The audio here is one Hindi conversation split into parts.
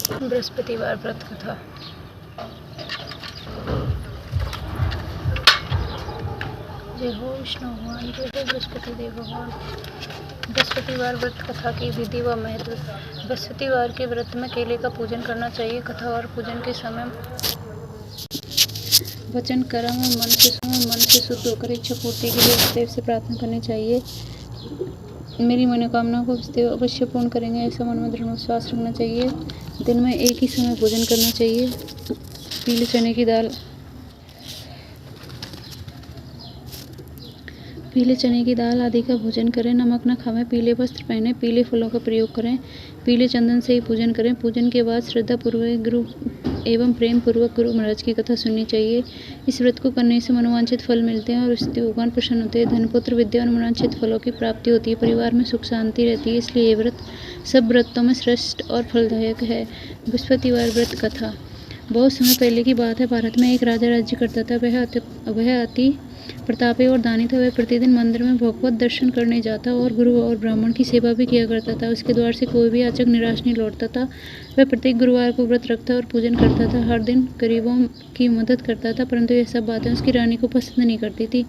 बृहस्पतिवार व्रत कथा। जय हो विष्णु भगवान, जय हो बृहस्पति देव भगवान। बृहस्पतिवार व्रत कथा की विधि व महत्व। बृहस्पतिवार के व्रत में केले का पूजन करना चाहिए। कथा और पूजन के समय वचन, कर्म और मन से शुद्ध होकर इच्छा पूर्ति के लिए देव से प्रार्थना करनी चाहिए। मेरी मनोकामना को देव अवश्य पूर्ण करेंगे, ऐसा मन में दृढ़ विश्वास रखना चाहिए। दिन में एक ही समय भोजन करना चाहिए। पीले चने की दाल आदि का भोजन करें। नमक न खावें। पीले वस्त्र पहने। पीले फलों का प्रयोग करें। पीले चंदन से ही पूजन करें। पूजन के बाद श्रद्धापूर्वक गुरु एवं प्रेम पूर्वक गुरु महाराज की कथा सुननी चाहिए। इस व्रत को करने से मनोवांछित फल मिलते हैं और स्थिति भगवान प्रसन्न होते हैं। धन, पुत्र, विद्या और मनोवांछित फलों की प्राप्ति होती है। परिवार में सुख शांति रहती है। इसलिए ये व्रत सब व्रतों में श्रेष्ठ और फलदायक है। बृहस्पतिवार व्रत कथा। बहुत समय पहले की बात है। भारत में एक राजा राज्य करता था। वह अति प्रतापी और दानी था। वह प्रतिदिन मंदिर में भगवत दर्शन करने जाता और गुरु और ब्राह्मण की सेवा भी किया करता था। उसके द्वार से कोई भी याचक निराश नहीं लौटता था। वह प्रत्येक गुरुवार को व्रत रखता और पूजन करता था। हर दिन गरीबों की मदद करता था, परंतु यह सब बातें उसकी रानी को पसंद नहीं करती थी।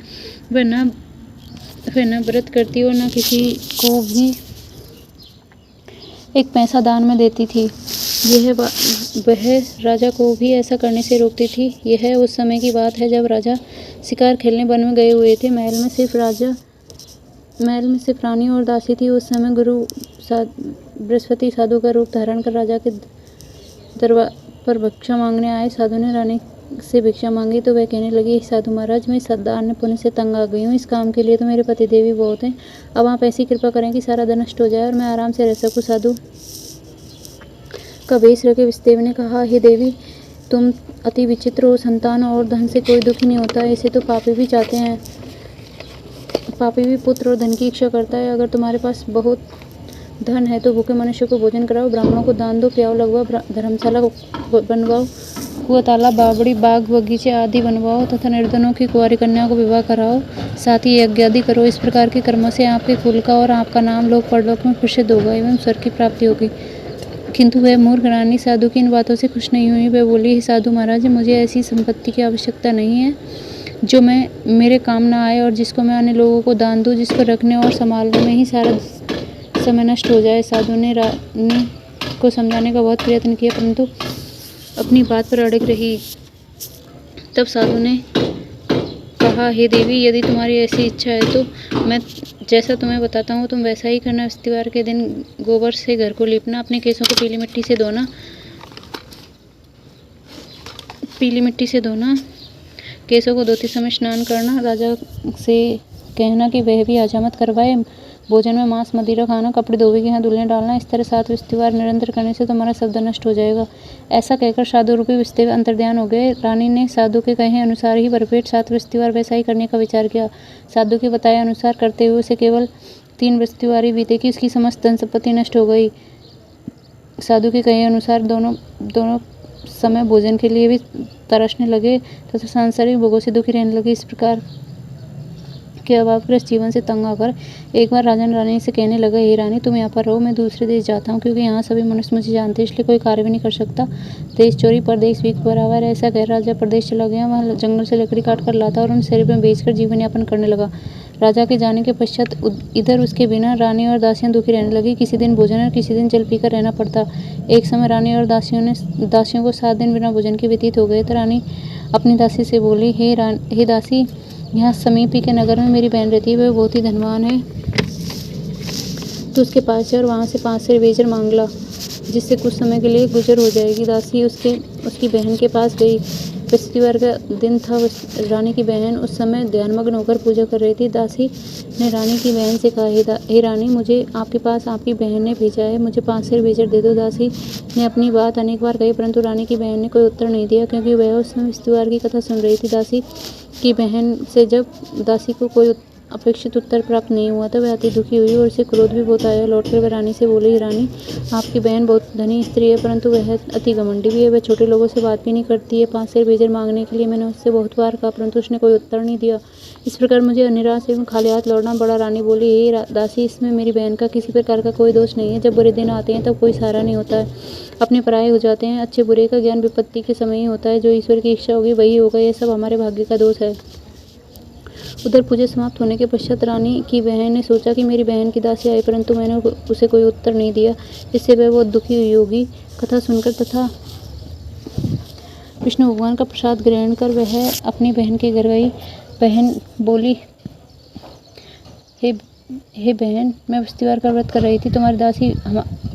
वह न व्रत करती और न किसी को भी एक पैसा दान में देती थी। वह राजा को भी ऐसा करने से रोकती थी। यह उस समय की बात है जब राजा शिकार खेलने वन में गए हुए थे। महल में सिर्फ रानी और दासी थी। उस समय गुरु बृहस्पति साधु का रूप धारण कर राजा के दरबार पर भिक्षा मांगने आए। साधु ने रानी से भिक्षा मांगी तो वह कहने लगी, साधु महाराज, मैं इस दान पुण्य से तंग आ गई हूँ। इस काम के लिए तो मेरे पति देवी बहुत हैं। अब आप ऐसी कृपा करें कि सारा धन नष्ट हो जाए और मैं आराम से रह सकूँ। साधु का वेश रखे विष्णुदेव ने कहा, हे देवी, तुम अति विचित्र हो। संतान और धन से कोई दुखी नहीं होता। ऐसे तो पापी भी चाहते हैं। पापी भी पुत्र और धन की इच्छा करता है। अगर तुम्हारे पास बहुत धन है तो भूखे मनुष्य को भोजन कराओ, ब्राह्मणों को दान दो, प्याऊ लगवाओ, धर्मशाला बनवाओ, कुआं, तालाब, बावड़ी, बाग, बगीचे आदि बनवाओ तथा निर्धनों की कुंवारी कन्या को विवाह कराओ। साथ ही यज्ञ आदि करो। इस प्रकार के कर्मों से आपके कुल का और आपका नाम लोक परलोक में प्रसिद्ध होगा एवं स्वर्ग की प्राप्ति होगी। किंतु वह मूर्ख रानी साधु की इन बातों से खुश नहीं हुई। वह बोली, साधु महाराज, मुझे ऐसी संपत्ति की आवश्यकता नहीं है जो मेरे काम ना आए और जिसको मैं अन्य लोगों को दान दूं, जिसको रखने और संभालने में ही सारा समय नष्ट हो जाए। साधु ने रानी को समझाने का बहुत प्रयत्न किया, परंतु अपनी बात पर अड़ग रही। तब साधु ने कहा, हे देवी, यदि तुम्हारी ऐसी इच्छा है तो मैं जैसा तुम्हें बताता हूँ तुम वैसा ही करना। बृहस्पतिवार के दिन गोबर से घर को लीपना, अपने केसों को पीली मिट्टी से धोना, केसों को धोते समय स्नान करना, राजा से कहना कि वह भी हजामत करवाए, भोजन में मांस मदिरा खाना, कपड़े धोबी के यहाँ धुलने डालना। इस तरह 7 बृहस्पतिवार निरंतर करने से तुम्हारा सब धन नष्ट हो जाएगा। ऐसा कहकर साधु रूपी बृहस्पति अंतर्ध्यान हो गए। रानी ने साधु के कहे अनुसार ही भरपेट 7 बृहस्पतिवार वैसा ही करने का विचार किया। साधु के बताए अनुसार करते हुए उसे केवल 3 बृहस्पतिवार ही बीते कि उसकी समस्त धन संपत्ति नष्ट हो गई। साधु के कहे अनुसार दोनों समय भोजन के लिए भी तरसने लगे तथा सांसारिक भोगों से दुखी रहने लगे। इस प्रकार के अभावग्रस्त जीवन से तंग आकर एक बार राजन रानी से कहने लगा, हे रानी, तुम यहाँ पर रहो, मैं दूसरे देश जाता हूँ, क्योंकि यहाँ सभी मनुष्य मुझे जानते हैं, इसलिए कोई कार्य भी नहीं कर सकता। देश चोरी परदेश भीख बराबर है। ऐसा कह राजा प्रदेश चला गया। वहाँ जंगल से लकड़ी काट कर लाता और उन शरीर में बेचकर जीवन यापन करने लगा। राजा के जाने के पश्चात इधर उसके बिना रानी और दासियां दुखी रहने लगी। किसी दिन भोजन और किसी दिन जल पीकर रहना पड़ता। एक समय रानी और दासियों को 7 दिन बिना भोजन के व्यतीत हो गए तो रानी अपनी दासी से बोली, हे दासी, यहाँ समीप ही के नगर में मेरी बहन रहती है। वह बहुत ही धनवान है। तो उसके पास है और वहाँ से 5 सेर बेचर मांग ला, जिससे कुछ समय के लिए गुजर हो जाएगी। दासी उसकी बहन के पास गई। बृहस्पतिवार का दिन था। रानी की बहन उस समय ध्यानमग्न होकर पूजा कर रही थी। दासी ने रानी की बहन से कहा, हे रानी, मुझे आपके पास आपकी बहन ने भेजा है, मुझे 5 सेर बेचर दे दो। दासी ने अपनी बात अनेक बार कही, परंतु रानी की बहन ने कोई उत्तर नहीं दिया, क्योंकि वह उस समय बृहस्पतिवार की कथा सुन रही थी। दासी की बहन से जब दासी को कोई अपेक्षित उत्तर प्राप्त नहीं हुआ था वह अति दुखी हुई और उसे क्रोध भी बहुत आया। लौटकर वह रानी से बोली, रानी, आपकी बहन बहुत धनी स्त्री है, परंतु वह अति घमंडी भी है। वह छोटे लोगों से बात भी नहीं करती है। 5 सेर बेजर मांगने के लिए मैंने उससे बहुत बार कहा, परंतु उसने कोई उत्तर नहीं दिया। इस प्रकार मुझे निराश एवं खाली हाथ लौटना पड़ा। रानी बोली, हे दासी, इसमें मेरी बहन का किसी प्रकार का कोई दोष नहीं है। जब बुरे दिन आते हैं तब कोई सहारा नहीं होता है, अपने पराये हो जाते हैं। अच्छे बुरे का ज्ञान विपत्ति के समय ही होता है। जो ईश्वर की इच्छा होगी वही होगा। यह सब हमारे भाग्य का दोष है। उधर पूजा समाप्त होने के पश्चात रानी की बहन ने सोचा कि मेरी बहन की दासी आई, परंतु मैंने उसे कोई उत्तर नहीं दिया। इससे वह बहुत दुखी हुई होगी। कथा सुनकर तथा विष्णु भगवान का प्रसाद ग्रहण कर वह अपनी बहन के घर गई। बहन बोली, हे बहन, मैं बृहस्पतिवार का व्रत कर रही थी। तुम्हारी दासी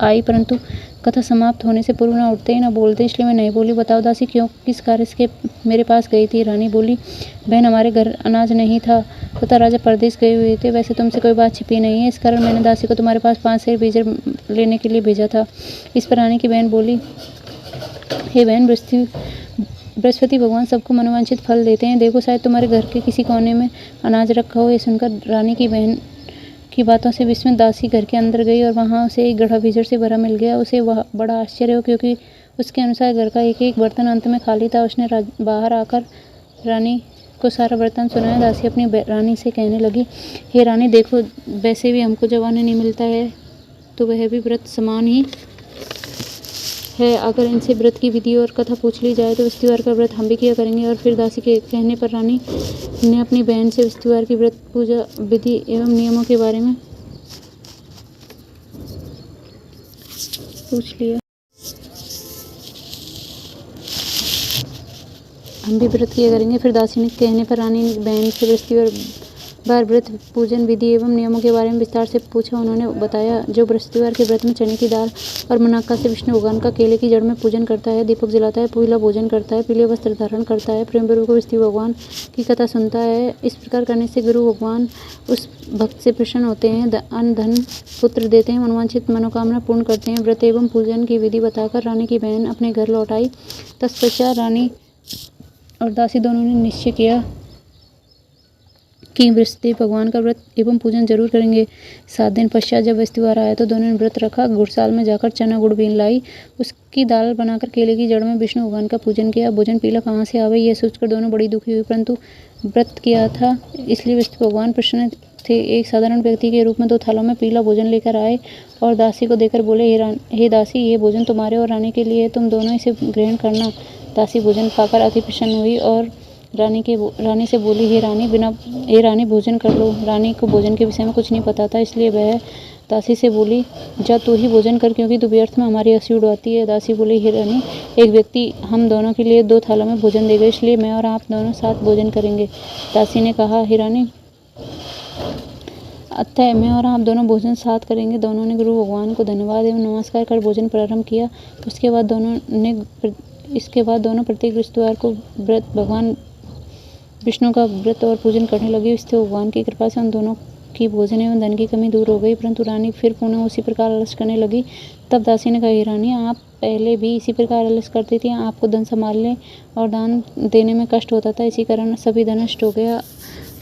आई, परंतु कथा समाप्त होने से पूर्व न उठते ही न बोलते, इसलिए मैं नहीं बोली। बताओ दासी, क्यों, किस कार्य से मेरे पास गई थी? रानी बोली, बहन, हमारे घर अनाज नहीं था तथा राजा परदेश गए हुए थे। वैसे तुमसे कोई बात छिपी नहीं है, इस कारण मैंने दासी को तुम्हारे पास 5 सेर बेजर लेने के लिए भेजा था। इस पर रानी की बहन बोली, हे बहन, बृहस्पति भगवान सबको मनोवांछित फल देते हैं। देखो, शायद तुम्हारे घर के किसी कोने में अनाज रखा हो। यह सुनकर रानी की बहन की बातों से विस्मित दासी घर के अंदर गई और वहां उसे एक गड्ढा बेजर से भरा मिल गया। उसे वह बड़ा आश्चर्य हो, क्योंकि उसके अनुसार घर का एक एक बर्तन अंत में खाली था। उसने बाहर आकर रानी को सारा बर्तन सुनाया। दासी अपनी रानी से कहने लगी, हे रानी, देखो, वैसे भी हमको जब अन्न नहीं मिलता है तो वह भी व्रत समान ही है। अगर इनसे व्रत की विधि और कथा पूछ ली जाए तो बृहस्पतिवार का व्रत हम भी किया करेंगे। और फिर दासी के कहने पर रानी ने अपनी बहन से बृहस्पतिवार की व्रत पूजा विधि एवं नियमों के बारे में पूछ लिया। हम भी व्रत किया करेंगे। फिर दासी ने कहने पर रानी ने बहन से बृहस्पतिवार व्रत पूजन विधि एवं नियमों के बारे में विस्तार से पूछा। उन्होंने बताया, जो बृहस्पतिवार के व्रत में चने की दाल और मुनक्का से विष्णु भगवान का केले की जड़ में पूजन करता है, दीपक जलाता है, पीला भोजन करता है, पीले वस्त्र धारण करता है, प्रेम पूर्वक बृहस्पति भगवान की कथा सुनता है, इस प्रकार करने से गुरु भगवान उस भक्त से प्रसन्न होते हैं, अन्न धन पुत्र देते हैं, मनोवांछित मनोकामना पूर्ण करते हैं। व्रत एवं पूजन की विधि बताकर रानी की बहन अपने घर लौट आई। तत्पश्चात रानी और दासी दोनों ने निश्चय किया कि बृहस्पति भगवान का व्रत एवं पूजन जरूर करेंगे। 7 दिन पश्चात जब बृहस्पतिवार आया तो दोनों ने व्रत रखा। गुड़साल में जाकर चना गुड़ बीन लाई, उसकी दाल बनाकर केले की जड़ में विष्णु भगवान का पूजन किया। भोजन पीला कहाँ से आवे, यह सोचकर दोनों बड़ी दुखी हुई, परंतु व्रत किया था इसलिए बृहस्पति भगवान प्रसन्न थे। एक साधारण व्यक्ति के रूप में 2 थालों में पीला भोजन लेकर आए और दासी को देकर बोले, हे दासी, ये भोजन तुम्हारे और रानी के लिए है, तुम दोनों इसे ग्रहण करना। दासी भोजन पाकर अति प्रसन्न हुई और रानी से बोली, हे रानी, भोजन कर लो। रानी को भोजन के विषय में कुछ नहीं पता था, इसलिए वह दासी से बोली, जा तू ही भोजन कर, क्योंकि तू व्यर्थ में हमारी हंसी उड़ाती है। दासी बोली, हे रानी, एक व्यक्ति हम दोनों के लिए 2 थालों में भोजन देगा, इसलिए मैं और आप दोनों साथ भोजन करेंगे। दासी ने कहा, हे रानी, अतः मैं और आप दोनों भोजन साथ करेंगे। दोनों ने गुरु भगवान को धन्यवाद एवं नमस्कार कर भोजन प्रारंभ किया। इसके बाद दोनों प्रत्येक बृहस्पतिवार को भगवान विष्णु का व्रत और पूजन करने लगे। विष्णु भगवान की कृपा से उन दोनों की भोजन एवं धन की कमी दूर हो गई, परंतु रानी फिर पुनः उसी प्रकार आलस्य करने लगी। तब दासी ने कहा, हे रानी, आप पहले भी इसी प्रकार आलस्य करती थी। आपको धन संभालने और दान देने में कष्ट होता था, इसी कारण सभी धन नष्ट हो गया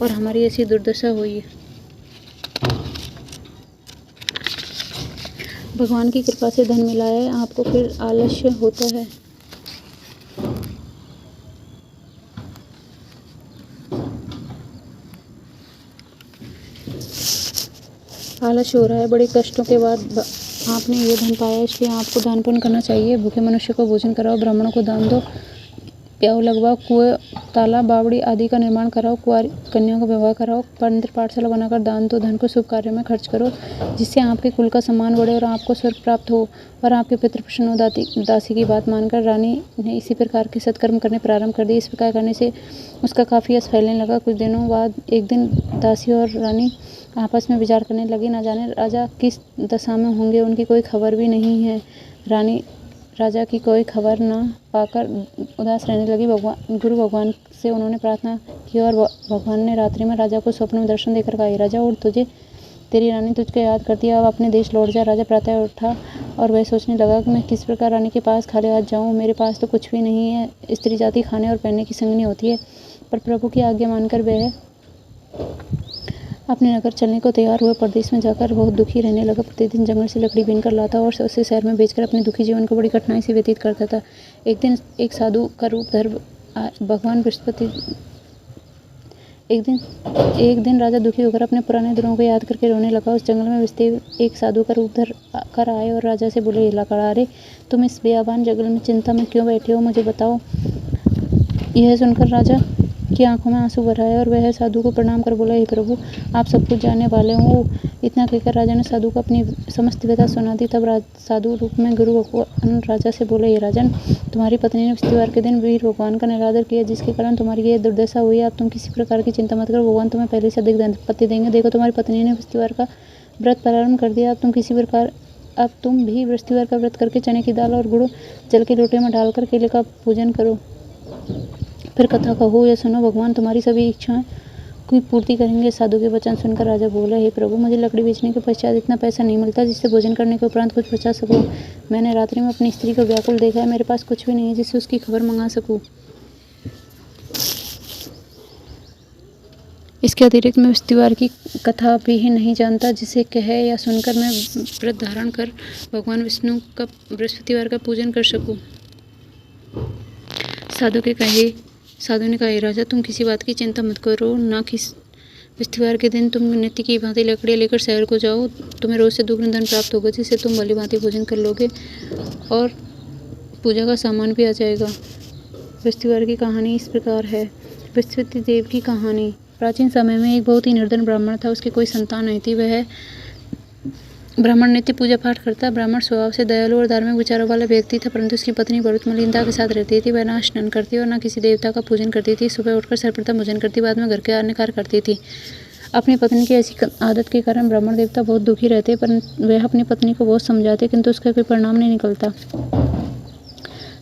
और हमारी ऐसी दुर्दशा हुई है। भगवान की कृपा से धन मिला है, आपको फिर आलस्य होता है। आलस्य हो रहा है। बड़े कष्टों के बाद आपने ये धन पाया, इसलिए आपको दान पुण्य करना चाहिए। भूखे मनुष्य को भोजन कराओ, ब्राह्मणों को दान दो, प्याऊ लगवाओ, कुएं, तालाब, बावड़ी आदि का निर्माण कराओ, कुंवारी कन्याओं का विवाह कराओ, मंदिर पाठशाला बनाकर दान दो, धन को शुभ कार्यों में खर्च करो, जिससे आपके कुल का सम्मान बढ़े और आपको स्वर्ग प्राप्त हो और आपके पितृ प्रसन्न हो। दासी की बात मानकर रानी ने इसी प्रकार के सत्कर्म करने प्रारंभ कर दिए। इस प्रकार करने से उसका काफ़ी यश फैलने लगा। कुछ दिनों बाद एक दिन दासी और रानी आपस में विचार करने लगी, न जाने राजा किस दशा में होंगे, उनकी कोई खबर भी नहीं है। रानी राजा की कोई खबर न पाकर उदास रहने लगी। गुरु भगवान से उन्होंने प्रार्थना की और भगवान ने रात्रि में राजा को स्वप्न में दर्शन देकर कहा, राजा, उठ, तेरी रानी तुझको याद करती है, अब अपने देश लौट जा। राजा प्रातः उठा और वह सोचने लगा कि मैं किस प्रकार रानी के पास खाली हाथ जाऊँ, मेरे पास तो कुछ भी नहीं है। स्त्री जाति खाने और पहनने की संगनी होती है, पर प्रभु की आज्ञा मानकर वह अपने नगर चलने को तैयार हुआ। परदेश में जाकर बहुत दुखी रहने लगा। प्रतिदिन जंगल से लकड़ी बीनकर लाता और उसे शहर में बेचकर अपने दुखी जीवन को बड़ी कठिनाई से व्यतीत करता था। एक दिन एक साधु का रूप धर भगवान बृहस्पति एक दिन राजा दुखी होकर अपने पुराने दिनों को याद करके रोने लगा। उस जंगल में बसते एक साधु का रूप धर कर आए और राजा से बोले, लकड़हारे, तुम इस बेयाबान जंगल में चिंता में क्यों बैठे हो, मुझे बताओ। यह सुनकर राजा की आंखों में आंसू भर आए और वह साधु को प्रणाम कर बोला, हे प्रभु, आप सब कुछ जानने वाले हो। इतना कहकर राजा ने साधु को अपनी समस्त व्यथा सुना दी। तब साधु रूप में गुरु भगवान राजा से बोले, हे राजन, तुम्हारी पत्नी ने त्योहार के दिन वीर भगवान का निरादर किया, जिसके कारण तुम्हारी यह दुर्दशा हुई। अब तुम किसी प्रकार की चिंता मत करो, भगवान तुम्हें पहले से अधिक संपत्ति देंगे। देखो, तुम्हारी पत्नी ने त्योहार का व्रत प्रारंभ कर दिया। अब तुम भी बृहस्पतिवार का व्रत करके चने की दाल और गुड़ जल के लोटे में डालकर केले का पूजन करो, फिर कथा कहो या सुनो। भगवान तुम्हारी सभी इच्छाएं की पूर्ति करेंगे। साधु के वचन सुनकर राजा बोला, हे प्रभु, मुझे लकड़ी बेचने के पश्चात इतना पैसा नहीं मिलता जिससे भोजन करने के उपरांत कुछ बचा सकूं। मैंने रात्रि में अपनी स्त्री को व्याकुल देखा है। मेरे पास कुछ भी नहीं है जिससे उसकी खबर मंगा सकूं। इसके अतिरिक्त मैं त्योहार की कथा भी नहीं जानता जिसे कहे या सुनकर मैं व्रत धारण कर भगवान विष्णु का बृहस्पतिवार का पूजन कर सकूं। साधु ने कहा, राजा, तुम किसी बात की चिंता मत करो। त्योहार के दिन तुम नित्य की भांति लकड़ियाँ लेकर शहर को जाओ। तुम्हें रोज से दुगना धन प्राप्त होगा, जिससे तुम भली भांति भोजन कर लोगे और पूजा का सामान भी आ जाएगा। बृहस्पतिवार की कहानी इस प्रकार है। बृहस्पति देव की कहानी। प्राचीन समय में एक बहुत ही निर्धन ब्राह्मण था। उसकी कोई संतान नहीं थी। वह ब्राह्मण नित्य पूजा पाठ करता। ब्राह्मण स्वभाव से दयालु और धार्मिक विचारों वाला व्यक्ति था, परंतु उसकी पत्नी बहुत मलिनता के साथ रहती थी। वह ना स्नान करती और न किसी देवता का पूजन करती थी। सुबह उठकर सर्वप्रथम भोजन करती, बाद में घर के अन्य कार्य करती थी। अपनी पत्नी की ऐसी आदत के कारण ब्राह्मण देवता बहुत दुखी रहते, पर वह अपनी पत्नी को बहुत समझाते, किंतु उसका कोई परिणाम नहीं निकलता।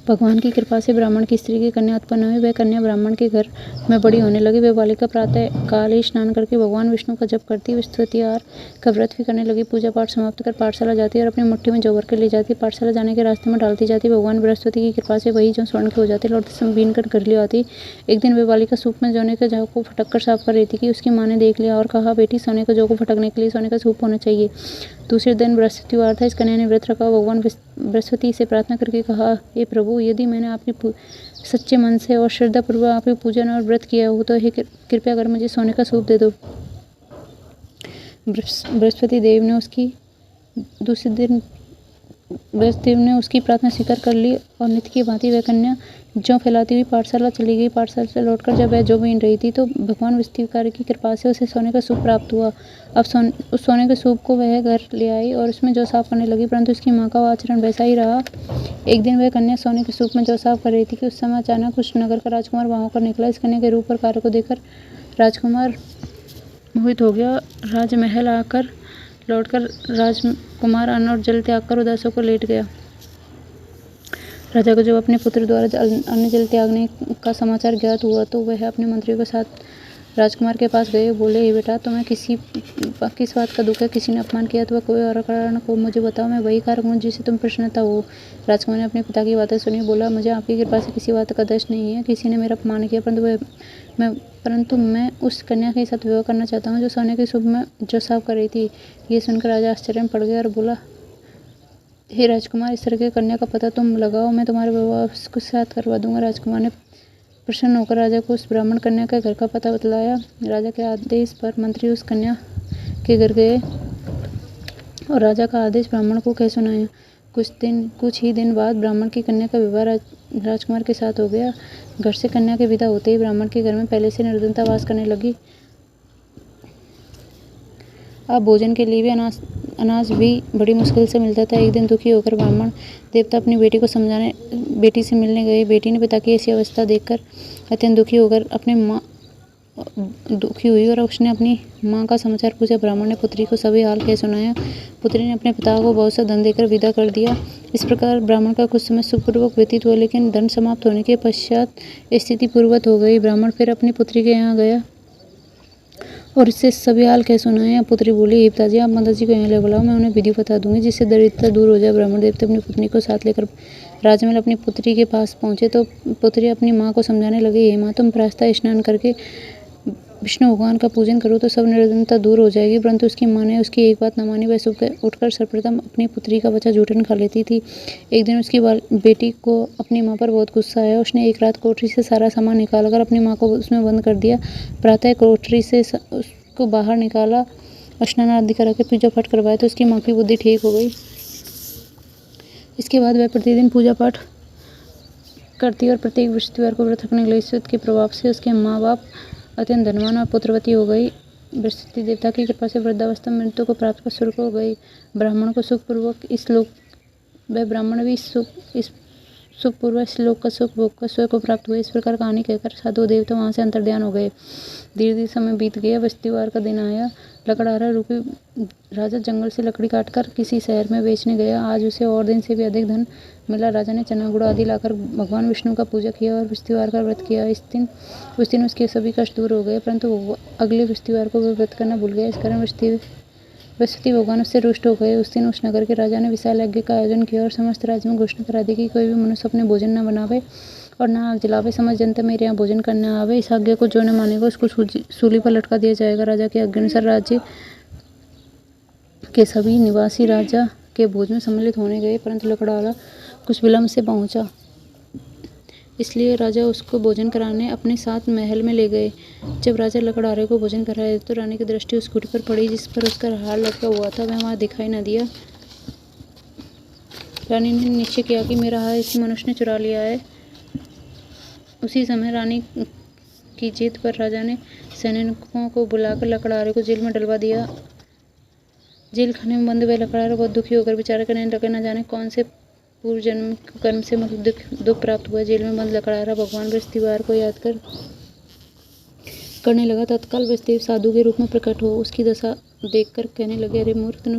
भगवान की कृपा से ब्राह्मण की स्त्री की कन्या उत्पन्न हुई। वह कन्या ब्राह्मण के घर में बड़ी होने लगी। वह बालिका प्रातः काल ही स्नान करके भगवान विष्णु का जप करती, बृहस्पतिवार का व्रत भी करने लगी। पूजा पाठ समाप्त कर पाठशाला जाती और अपनी मुट्ठी में जौ भर के ले जाती। पाठशाला जाने के रास्ते में डालती जाती। भगवान बृहस्पति की कृपा से वही जौ स्वर्ण के हो जाते। लौटते समय बीन कर घर ले आती। एक दिन वह बालिका सूप में सोने के जौ को फटक कर साफ कर रही थी कि उसकी माँ ने देख लिया और कहा, बेटी, सोने के जौ को फटकने के लिए सोने का सूप होना चाहिए। दूसरे दिन बृहस्पतिवार था। इस कन्या ने व्रत रखा। भगवान बृहस्पति से प्रार्थना करके कहा, हे प्रभु, यदि मैंने आपकी सच्चे मन से और श्रद्धापूर्वक आपके पूजन और व्रत किया हो तो हे कृपया कर मुझे सोने का सूप दे दो। बृहस्पति देव ने उसकी प्रार्थना स्वीकार कर ली और नित्य की भांति वह कन्या जौ फैलाती हुई पाठशाला चली गई। पाठशाला से लौटकर जब वह जौ बीन रही थी तो भगवान बृहस्पतिवार की कृपा से उसे सोने का सूप प्राप्त हुआ। अब उस सोने के सूप को वह घर ले आई और उसमें जौ साफ करने लगी, परंतु उसकी माँ का आचरण वैसा ही रहा। एक दिन वह कन्या सोने के सूप में जौ साफ कर रही थी कि उस समय अचानक उस नगर का राजकुमार वहां होकर निकला। इस कन्या के रूप और कार्य को देखकर राजकुमार मोहित हो गया। राजमहल आकर लौटकर राजकुमार अन्न और जल त्याग कर उदास होकर लेट गया। राजा को जब अपने पुत्र द्वारा अन्न जल त्यागने का समाचार ज्ञात हुआ तो वह अपने मंत्रियों के साथ राजकुमार के पास गए। बोले, हे बेटा, तुम्हें किस बात का दुख है? किसी ने अपमान किया तो कोई और कारण को मुझे बताओ, मैं वही कार्य हूँ जिससे तुम प्रसन्नता हो। राजकुमार ने अपने पिता की बातें सुनी। बोला, मुझे आपकी कृपा से किसी बात का दर्श नहीं है। किसी ने मेरा अपमान किया, परंतु मैं उस कन्या के साथ विवाह करना चाहता हूँ जो सोने के सूप में जौ साफ कर रही थी। ये सुनकर राजा आश्चर्य में पड़ गया और बोला, हे राजकुमार, इस तरह की कन्या का पता तुम लगाओ, मैं तुम्हारे विवाह उसके साथ करवा दूंगा। राजकुमार ने प्रसन्न होकर राजा को उस ब्राह्मण कन्या के घर का पता बतलाया। राजा के आदेश पर मंत्री उस कन्या के घर गए और राजा का आदेश ब्राह्मण को कह सुनाया। कुछ ही दिन बाद ब्राह्मण की कन्या का विवाह राजकुमार के साथ हो गया। घर से कन्या के विदा होते ही ब्राह्मण के घर में पहले से निर्धनता वास करने लगी। अब भोजन के लिए भी अनाज भी बड़ी मुश्किल से मिलता था। एक दिन दुखी होकर ब्राह्मण देवता अपनी बेटी से मिलने गए। बेटी ने पिता की ऐसी अवस्था देखकर अत्यंत दुखी हुई और उसने अपनी माँ का समाचार पूछा। ब्राह्मण ने पुत्री को सभी हाल कह सुनाया। पुत्री ने अपने पिता को बहुत सा धन देकर विदा कर दिया। इस प्रकार ब्राह्मण का कुछ समय सुखपूर्वक व्यतीत हुआ, लेकिन धन समाप्त होने के पश्चात स्थिति पूर्ववत हो गई। ब्राह्मण फिर अपनी पुत्री के यहाँ गया और इससे सभी हाल कह सुनाया। पुत्री बोली, हे पिताजी, आप माताजी को यहाँ ले बुलाओ, मैं उन्हें विधि बता दूंगी जिससे दरिद्रता दूर हो जाए। ब्राह्मण देवता अपनी पुत्री को साथ लेकर राजमहल अपनी पुत्री के पास पहुंचे तो पुत्री अपनी माँ को समझाने लगी, हे माँ, तुम प्रातः स्नान करके विष्णु भगवान का पूजन करो तो सब निर्धनता दूर हो जाएगी। परंतु उसकी माँ ने उसकी एक बात न मानी। वह सुबह उठकर सर्वप्रथम अपनी पुत्री का बच्चा जूठन खा लेती थी। एक दिन उसकी बेटी को अपनी माँ पर बहुत गुस्सा आया। उसने एक रात कोठरी से सारा सामान निकालकर अपनी माँ को उसमें बंद कर दिया। प्रातः कोठरी से उसको बाहर निकाला, स्नान आदि करा के पूजा पाठ करवाया तो उसकी माँ की बुद्धि ठीक हो गई। इसके बाद वह प्रतिदिन पूजा पाठ करती और प्रत्येक बृहस्पतिवार को व्रत रखने के लिए ईश्वर के प्रभाव से उसके माँ बाप अत्यंत धनवान और पुत्रवती हो गई। बृहस्पति देवता की कृपा से वृद्धावस्था में मृत्यु को प्राप्त कर स्वर्ग हो गई। ब्राह्मण को सुखपूर्वक इस लोक वह ब्राह्मण भी इस सुखपूर्वक इस लोक का सुख भोग कर स्वर्ग को प्राप्त हुए। इस प्रकार कहानी कहकर साधु देवता वहां से अंतर्ध्यान हो गए। धीरे धीरे समय बीत गया। बृहस्पतिवार का दिन आया। लकड़हारा रूपी राजा जंगल से लकड़ी काटकर किसी शहर में बेचने गया। आज उसे और दिन से भी अधिक धन मिला। राजा ने चना गुड़ आदि लाकर भगवान विष्णु का पूजा किया और बृहस्पतिवार का व्रत किया। उस दिन उसके सभी कष्ट दूर हो गए। परंतु अगले बृहस्पतिवार को वह व्रत करना भूल गया। इस कारण बृहस्पति भगवान उससे रुष्ट हो गए। उस दिन उस नगर के राजा ने विशाल यज्ञ का आयोजन किया और समस्त राज्य में घोषणा करा दी कि कोई भी मनुष्य अपने भोजन न बनावे और न आग जलावे। समस्त जनता मेरे यहाँ भोजन करने आवे। इस आज्ञा को जो न मानेगा उसको सूली पर लटका दिया जाएगा। राजा के आज्ञा अनुसार राज्य के सभी निवासी राजा के भोज में सम्मिलित होने गए। परंतु लकड़हारा कुछ विलम्ब से पहुंचा, इसलिए राजा उसको भोजन कराने अपने साथ महल में ले गए। जब राजा लकड़हारे को भोजन कराया तो रानी की दृष्टि उस खूंटी पर पड़ी जिस पर उसका हार लटका हुआ था। वह वहां दिखाई न दिया। रानी ने निश्चय किया कि मेरा हार इसी मनुष्य ने चुरा लिया है। उसी समय रानी की जिद पर राजा ने सैनिकों को बुलाकर लकड़हारे को जेल में डलवा दिया। जेल खाने में बंद हुए लकड़हारा बहुत दुखी होकर विचार करने लगे, न जाने कौन से पूर्व जन्म कर्म से मुझे दुख प्राप्त हुआ। जेल में बंद लकड़हारा भगवान बृहस्पतिवार को याद करने लगा। तत्काल बृहस्पति साधु के रूप में प्रकट हो उसकी दशा देखकर कहने लगे, अरे मूर्ख, तुम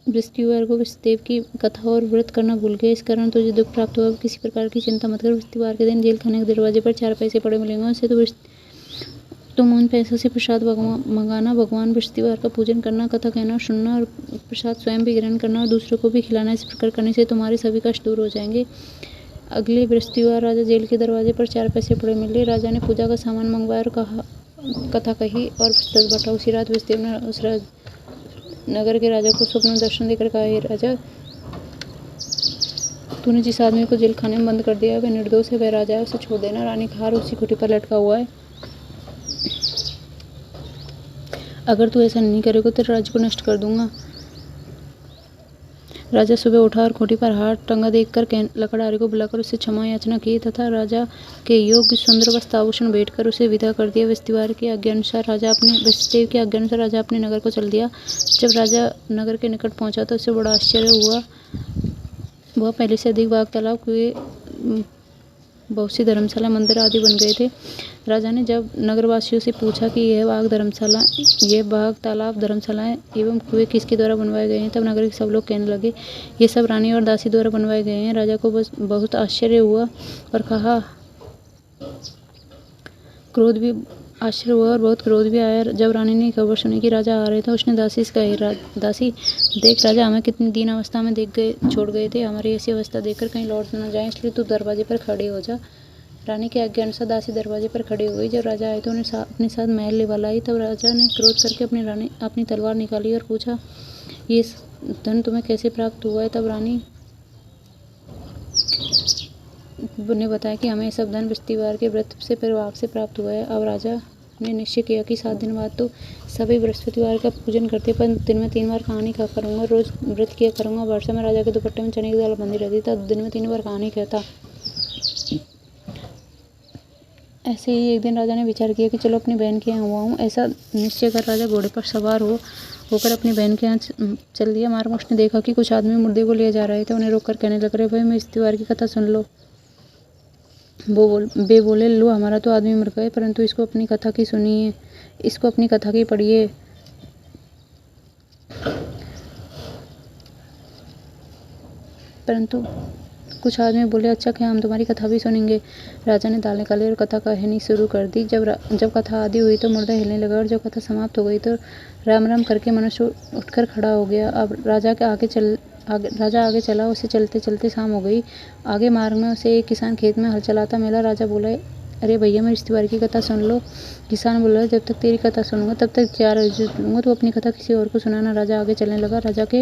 बृहस्पतिवार को बृहस्पतिदेव की कथा और व्रत करना भूल गए। इस कारण तुझे दुख प्राप्त हुआ। किसी प्रकार की चिंता मत कर। बृहस्पतिवार के दिन जेल खाने के दरवाजे पर 4 पैसे पड़े मिलेंगे। उससे तुम उन पैसों से प्रसाद मंगाना। भगवान बृहस्पतिवार का पूजन करना, कथा कहना और सुनना और प्रसाद स्वयं भी ग्रहण करना और दूसरों को भी खिलाना। इस प्रकार करने से तुम्हारे सभी कष्ट दूर हो जाएंगे। अगले बृहस्पतिवार राजा जेल के दरवाजे पर 4 पैसे पड़े मिले। राजा ने पूजा का सामान मंगवाया और कथा कही और प्रसाद बांटा। उसी रात बृहस्पतिदेव ने उस नगर के राजा को स्वप्न दर्शन देकर कहा, हे राजा, तूने जिस आदमी को जेल खाने में बंद कर दिया है वह निर्दोष है, वह राजा है, उसे छोड़ देना। रानी का हार उसी खूंटी पर लटका हुआ है। अगर तू ऐसा नहीं करेगा तो राज्य को नष्ट कर दूंगा। राजा सुबह उठा और खूंटी पर हार टंगा देखकर लकड़हारे को बुलाकर उससे क्षमा याचना की तथा राजा के योग्य सुंदर वस्त्र आभूषण भेंट कर उसे विदा कर दिया। बृहस्पतिदेव की आज्ञा अनुसार राजा अपने नगर को चल दिया। जब राजा नगर के निकट पहुंचा तो उसे बड़ा आश्चर्य हुआ। वह पहले से अधिक बाग, तालाब, कुएं, बहुत सी धर्मशाला, मंदिर आदि बन गए थे। राजा ने जब नगरवासियों से पूछा कि यह बाग, तालाब, धर्मशालाएं एवं कुएं किसके द्वारा बनवाए गए हैं, तब नगर के सब लोग कहने लगे, ये सब रानी और दासी द्वारा बनवाए गए हैं। राजा को बस बहुत आश्चर्य हुआ और बहुत क्रोध भी आया। जब रानी ने खबर सुनी कि राजा आ रहे थे, उसने दासी से कहा, दासी देख, राजा हमें कितनी दीन अवस्था में छोड़ गए थे। हमारी ऐसी अवस्था देखकर कहीं लौट न जाए, इसलिए तू दरवाजे पर खड़े हो जा। रानी के आज्ञा अनुसार दासी दरवाजे पर खड़ी हो गई। जब राजा आए तो उन्हें अपने साथ महल ले वाला आई। तब राजा ने क्रोध करके अपनी तलवार निकाली और पूछा, ये धन तुम्हें कैसे प्राप्त हुआ है? तब रानी ने बताया कि हमें सब धन बृहस्पतिवार के व्रत से प्रभाव से प्राप्त हुआ है। अब राजा ने निश्चय किया कि 7 दिन बाद तो सभी बृहस्पतिवार का पूजन करते, पर दिन में 3 बार कहानी कहा करूँगा, रोज व्रत किया करूँगा। वर्षा में राजा के दुपट्टे में चने की दाल बंधी रहती था, दिन में 3 बार कहानी कहता। ऐसे ही एक दिन राजा ने विचार किया कि चलो अपनी बहन के यहाँ हुआ हूँ। ऐसा निश्चय कर राजा घोड़े पर सवार होकर अपनी बहन के यहाँ चल दिया। मार्ग में उसने देखा कि कुछ आदमी मुर्दे को ले जा रहे थे। उन्हें रोककर कहने लग रहे, भाई, मैं बृहस्पतिवार की कथा सुन लो। वे बोले, लो, हमारा तो आदमी मर गए, परंतु इसको अपनी कथा की सुनिए, इसको अपनी कथा की पढ़िए। परंतु कुछ आदमी बोले, अच्छा क्या, हम तुम्हारी कथा भी सुनेंगे। राजा ने दाल निकाली और कथा कहनी शुरू कर दी। जब कथा आदि हुई तो मुर्दा हिलने लगा और जब कथा समाप्त हो गई तो राम राम करके मनुष्य उठकर खड़ा हो गया। अब राजा आगे चला। उसे चलते चलते शाम हो गई। आगे मार्ग में उसे एक किसान खेत में हल चलाता मिला। राजा बोला, अरे भैया मेरी इस तिवारी की कथा सुन लो। किसान बोला जब तक तेरी कथा सुनूंगा तब तक 4 अर्जुन लूंगा, तो अपनी कथा किसी और को सुनाना। राजा आगे चलने लगा। राजा के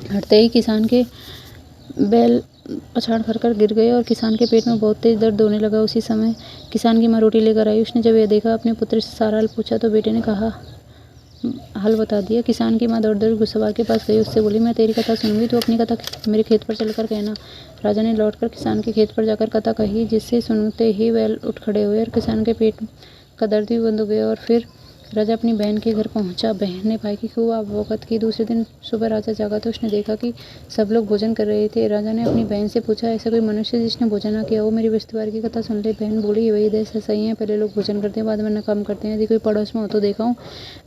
हटते ही किसान के बैल पछाड़ कर गिर गए और किसान के पेट में बहुत तेज दर्द होने लगा। उसी समय किसान की माँ रोटी लेकर आई। उसने जब यह देखा अपने पुत्र से सारा हाल पूछा तो बेटे ने कहा हाल बता दिया। किसान की माँ दौड़ घुड़सवार के पास गई। उससे बोली मैं तेरी कथा सुनूंगी, तो अपनी कथा मेरे खेत पर चलकर कहना। राजा ने लौटकर किसान के खेत पर जाकर कथा कही, जिससे सुनते ही बैल उठ खड़े हुए और किसान के पेट का दर्द भी बंद हो गया। और फिर राजा अपनी बहन के घर पहुंचा। बहन ने भाई की खूब आवभगत की। दूसरे दिन सुबह राजा जागा तो उसने देखा कि सब लोग भोजन कर रहे थे। राजा ने अपनी बहन से पूछा ऐसा कोई मनुष्य जिसने भोजन ना किया हो, मेरी बृहस्पतिवार की कथा सुन ले। बहन बोली वही देश ऐसा ही है, पहले लोग भोजन करते हैं बाद में काम करते हैं, यदि कोई पड़ोस में हो तो देखा हूँ।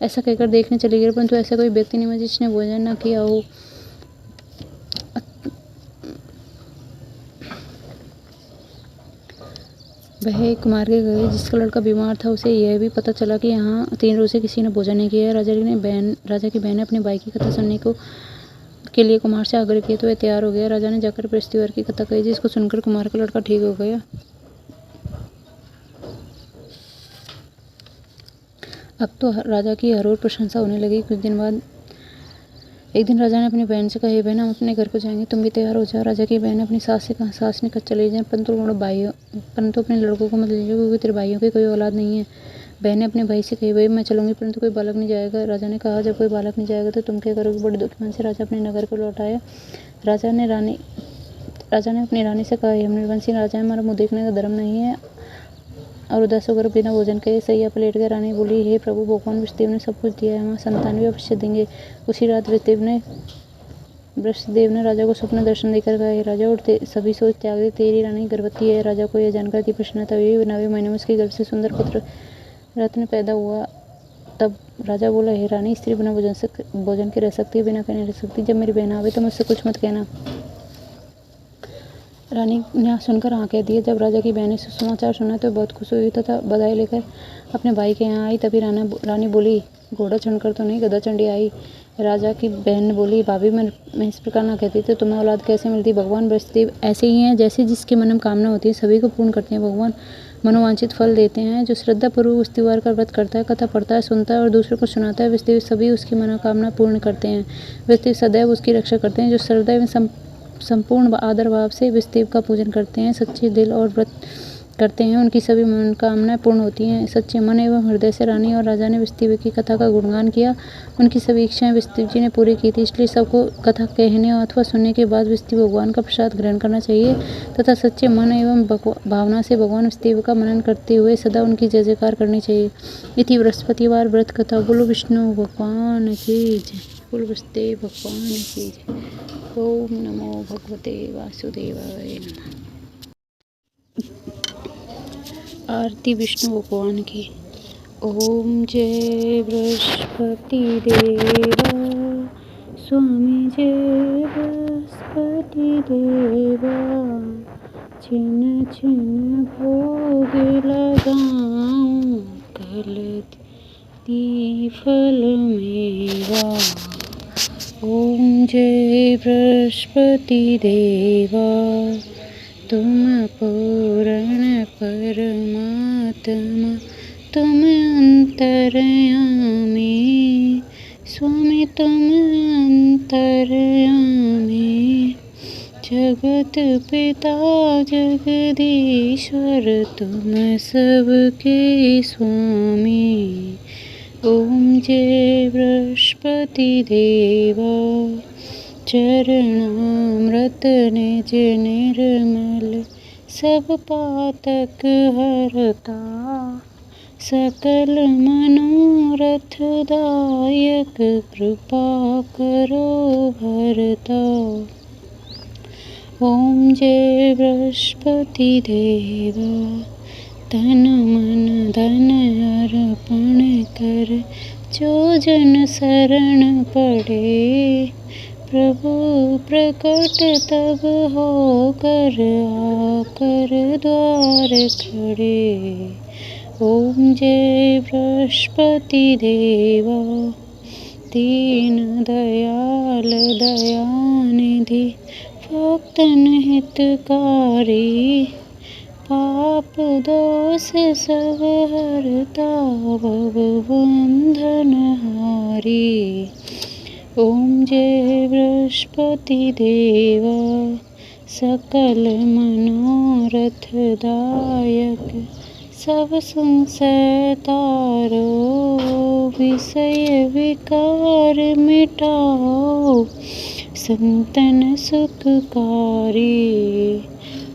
ऐसा कहकर देखने चले गए, परंतु ऐसा कोई व्यक्ति नहीं है जिसने भोजन ना किया हो। वह एक कुमार के गए जिसका लड़का बीमार था। उसे यह भी पता चला कि यहाँ 3 रोज से किसी ने भोजन नहीं किया है। राजा की बहन ने अपने भाई की कथा सुनने के लिए कुमार से आग्रह किया, तो वह तैयार हो गया। राजा ने जाकर बृहस्पतिवार की कथा कही, जिसको सुनकर कुमार का लड़का ठीक हो गया। अब तो राजा की हर ओर प्रशंसा होने लगी। कुछ दिन बाद एक दिन राजा ने अपनी बहन से कहा, हे बहन हम अपने घर को जाएंगे, तुम भी तैयार हो जाओ। राजा की बहन ने अपनी सास से कहा, सास ने कहा चले जाएं, परंतु अपने लड़कों को मत ले जाओ, क्योंकि तेरे भाइयों की कोई औलाद नहीं है। बहन ने अपने भाई से कही, भाई मैं चलूंगी परंतु कोई बालक नहीं जाएगा। राजा ने कहा, जब कोई बालक नहीं जाएगा तो तुम क्या करोगे। बड़े दुखी मन से राजा अपने नगर को लौट आया। राजा ने अपनी रानी से कहा, हेमनिर्वंशी राजा, हमारा मुँह देखने का धर्म नहीं है, और उदास होकर बिना भोजन के सैया पर लेट गए। रानी बोली, हे प्रभु, भगवान विष्णुदेव ने सब कुछ दिया है, हमारा संतान भी अवश्य देंगे। उसी रात वृषदेव ने राजा को स्वप्न दर्शन देकर कहा, हे राजा, और सभी सोच त्याग दे, तेरी रानी गर्भवती है। राजा को यह जानकर अति प्रसन्नता हुई। 9वें महीने में उसके गर्भ से सुंदर पुत्र रत्न पैदा हुआ। तब राजा बोला, हे रानी, स्त्री बिना भोजन के रह सकती है, बिना कहने रह सकती। जब मेरी बहन आवे तो मुझसे कुछ मत कहना। रानी ने सुनकर हाँ कह दिया। जब राजा की बहन ने समाचार सुना तो बहुत खुश हुई तथा बधाई लेकर अपने भाई के यहाँ आई। तभी रानी बोली, घोड़ा चढ़कर तो नहीं, गधा चंडी आई। राजा की बहन ने बोली, भाभी मैं इस प्रकार ना कहती तो तुम्हें औलाद कैसे मिलती। भगवान बृहस्पति ऐसे ही हैं, जैसे जिसके मन में कामना होती है सभी को पूर्ण करते हैं। भगवान मनोवांछित फल देते हैं। जो श्रद्धा पूर्वक उस त्योहार का व्रत करता है, कथा पढ़ता है, सुनता है और दूसरों को सुनाता है, वे सभी उसकी मनोकामना पूर्ण करते हैं। वे सदैव उसकी रक्षा करते हैं। जो श्रद्धा एवं संपूर्ण आदर भाव से विष्णु का पूजन करते हैं, सच्चे दिल और व्रत करते हैं, उनकी सभी मनोकामनाएं पूर्ण होती हैं। सच्चे मन एवं हृदय से रानी और राजा ने विष्णु की कथा का गुणगान किया। उनकी सभी इच्छाएं विष्णु जी ने पूरी की थी, इसलिए सबको कथा कहने अथवा सुनने के बाद विष्णु भगवान का प्रसाद ग्रहण करना चाहिए तथा सच्चे मन एवं भावना से भगवान विष्णु का मनन करते हुए सदा उनकी जय जयकार करनी चाहिए। इति बृहस्पतिवार व्रत कथा। बोलो विष्णु भगवान की जय, बोलो विष्णु भगवान की जय। ओम नमो भगवते वासुदेवाय नमः। आरती विष्णु भगवान की। ओम जय बृहस्पति देवा, स्वामी जय बृहस्पति देवा, छिन छिन भोग लगाऊं, कलती फल मेवा। ओम जय बृहस्पति देवा, तुम पूर्ण परमात्मा, तुम अंतर्यामी, स्वामी तुम अंतर्यामी, जगत पिता जगदीश्वर, तुम सबके स्वामी। ओम जय बृहस्पति देवा, चरणामृत निज निर्मल, सब पातक हरता, सकल मनोरथ दायक, कृपा करो भरता। ओम जय बृहस्पति देवा, तन मन धन अर्पण कर, जो जन शरण पड़े, प्रभु प्रकट तब होकर आकर द्वार खड़े। ओम जय बृहस्पति देवा, दीन दयाल दयानिधि, भक्तन हितकारी, पाप दोष सब हरता भव बंधन हारी। ओम जय बृहस्पति देवा सकल मनोरथ दायक। सब संशय तारो विषय विकार मिटाओ संतन सुखकारी।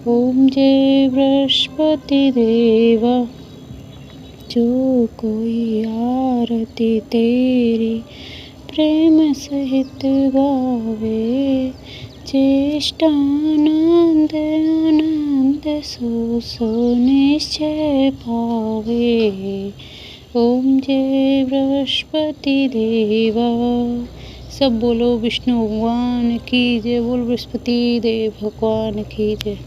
ओम जय बृहस्पति देवा जो कोई आरती तेरी प्रेम सहित गावे चेष्टानंद आनंद सो सो निश्चय पावे। ओम जय बृहस्पति देवा। सब बोलो विष्णु भगवान की जय, बोल बृहस्पति देव भगवान की जय।